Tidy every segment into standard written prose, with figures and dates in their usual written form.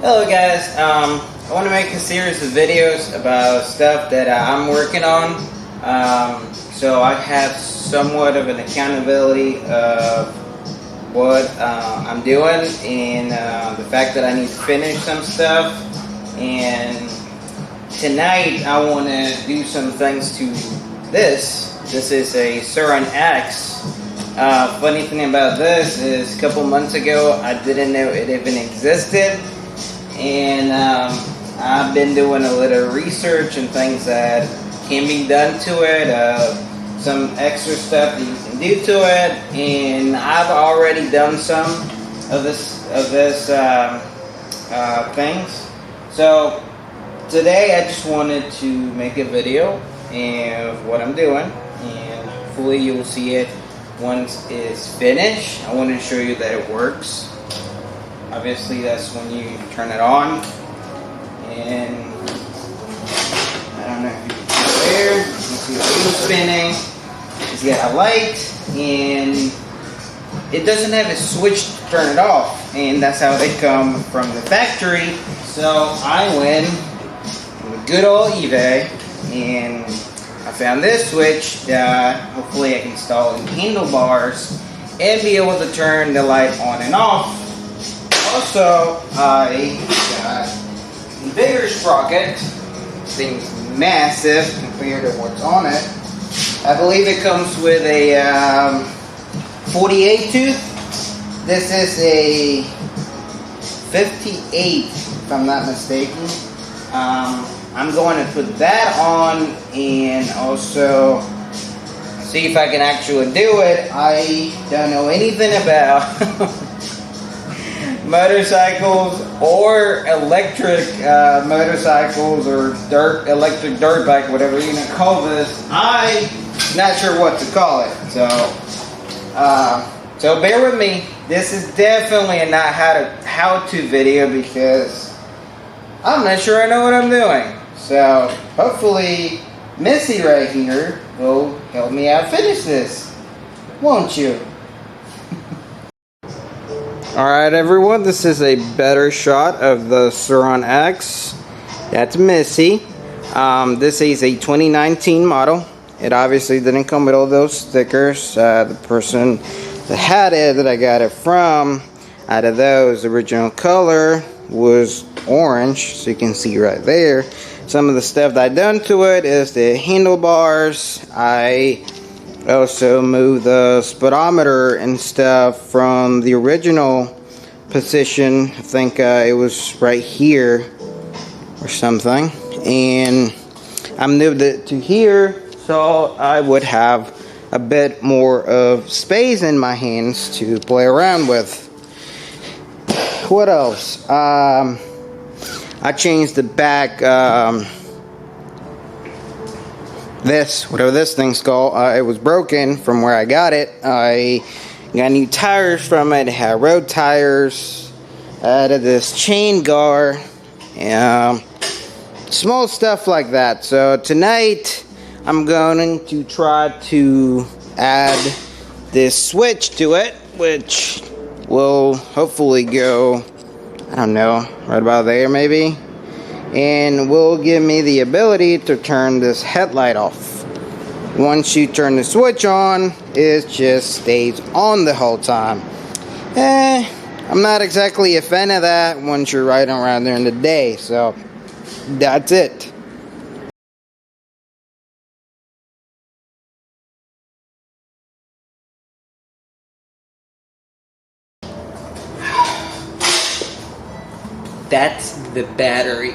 Hello guys, I want to make a series of videos about stuff that I'm working on. So I have somewhat of an accountability of what I'm doing and the fact that I need to finish some stuff. And tonight I want to do some things to this. This is a Sur Ron X. Funny thing about this is a couple months ago I didn't know it even existed. And I've been doing a little research and things that can be done to it, some extra stuff that you can do to it, and I've already done some of this things. So today I just wanted to make a video of what I'm doing, and hopefully you will see it once it's finished. I wanted to show you that it works. Obviously, that's when you turn it on, and I don't know if you can see there. You can see the wheel spinning. It's got a light, and it doesn't have a switch to turn it off, and that's how they come from the factory. So I went on good old eBay, and I found this switch that hopefully I can install in handlebars and be able to turn the light on and off. Also, I got a bigger sprocket. This thing's massive compared to what's on it. I believe it comes with a 48 tooth. This is a 58, if I'm not mistaken. I'm going to put that on and also see if I can actually do it. I don't know anything about motorcycles or electric motorcycles or electric dirt bike, whatever you're gonna call this. I'm not sure what to call it. So bear with me. This is definitely a not how-to video because I'm not sure I know what I'm doing. So hopefully Missy right here will help me out finish this, won't you? Alright everyone, this is a better shot of the Sur Ron X. That's Missy. This is a 2019 model. It obviously didn't come with all those stickers. The person that had it, that I got it from, out of those, the original color was orange. So you can see right there. Some of the stuff that I done to it is the handlebars. I also move the speedometer and stuff from the original position. I think it was right here or something, and I moved it to here so I would have a bit more of space in my hands to play around with. What else? I changed the back whatever this thing's called, it was broken from where I got it. I got new tires from it. It had road tires, added this chain guard, small stuff like that. So tonight I'm going to try to add this switch to it, which will hopefully go, I don't know, right about there maybe, and will give me the ability to turn this headlight off. Once you turn the switch on, it just stays on the whole time. I'm not exactly a fan of that once you're riding around during the day, so that's it. That's the battery.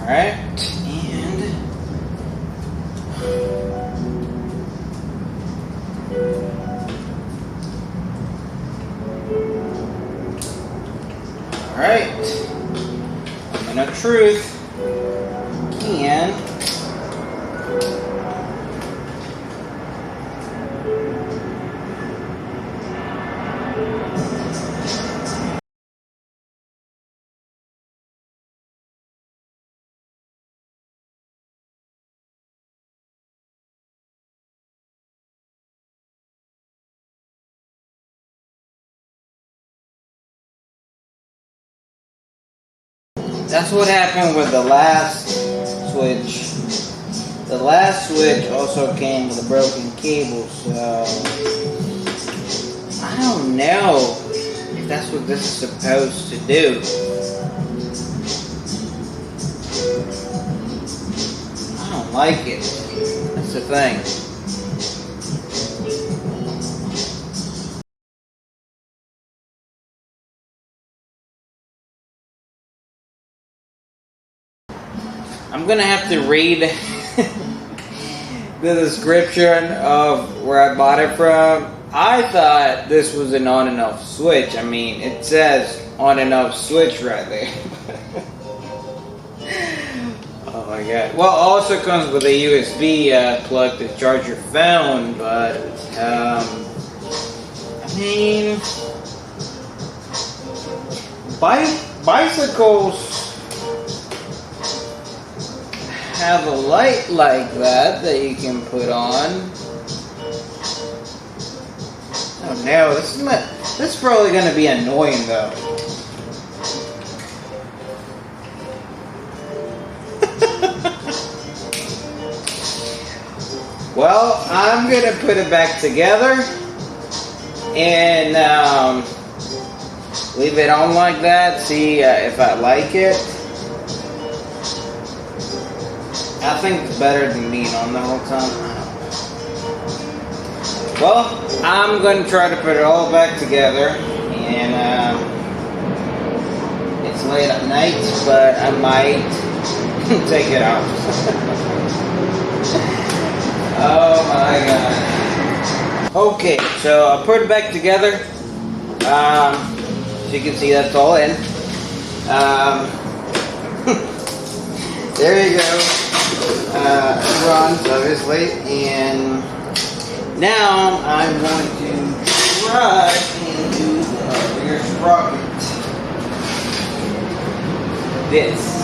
Alright, and alright, and a truth can that's what happened with the last switch. The last switch also came with a broken cable, so I don't know if that's what this is supposed to do. I don't like it. That's the thing. I'm gonna have to read the description of where I bought it from. I thought this was an on and off switch. I mean, it says on and off switch right there. Oh my god. Well, it also comes with a USB plug to charge your phone, but I mean, bicycles have a light like that you can put on. Oh no, this is probably gonna be annoying though. Well, I'm gonna put it back together and leave it on like that. See if I like it. I think it's better than being on the whole time. Well, I'm going to try to put it all back together, and it's late at night, but I might take it out. Oh my god. Okay, so I put it back together. As you can see, that's all in. There you go. Runs obviously, and now I'm going to try and do the rear sprocket. This.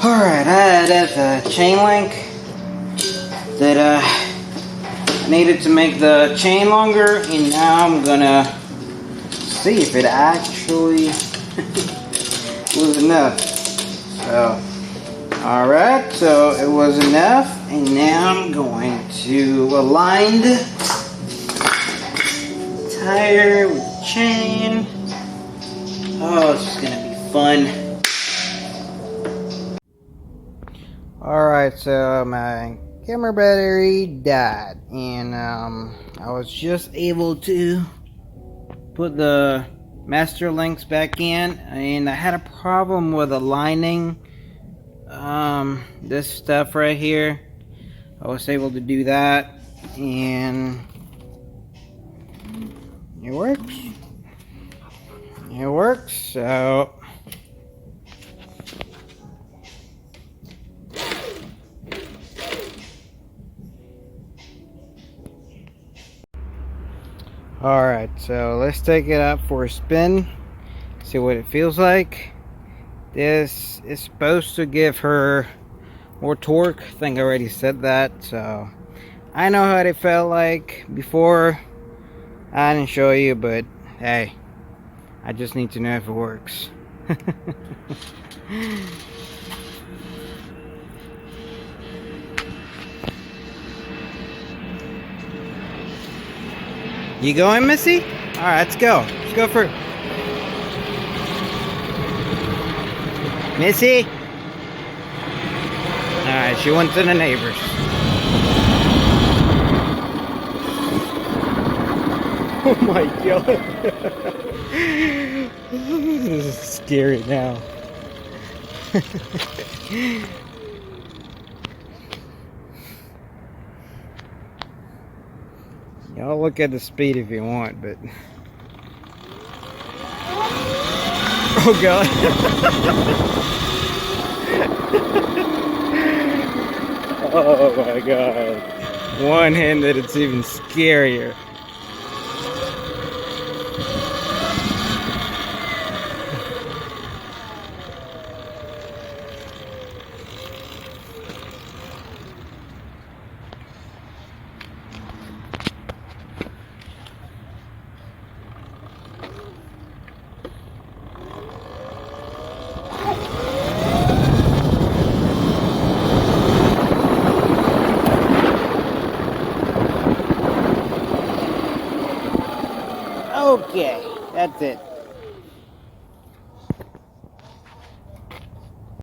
Alright, I added the chain link that I needed to make the chain longer, and now I'm gonna see if it actually was enough. So, alright, so it was enough, and now I'm going to align the tire with the chain. Oh, it's just gonna be fun. Alright, so my camera battery died, and I was just able to put the master links back in, and I had a problem with aligning this stuff right here. I was able to do that, and it works. It works, so Alright, so let's take it up for a spin. See what it feels like. This is supposed to give her more torque. I think I already said that. So I know how it felt like before. I didn't show you, but hey, I just need to know if it works. You going, Missy? Alright, let's go. Let's go for Missy. Alright, she went to the neighbors. Oh my god. This is scary now. Y'all look at the speed if you want, but oh god. Oh my god. One-handed, it's even scarier. Okay, that's it.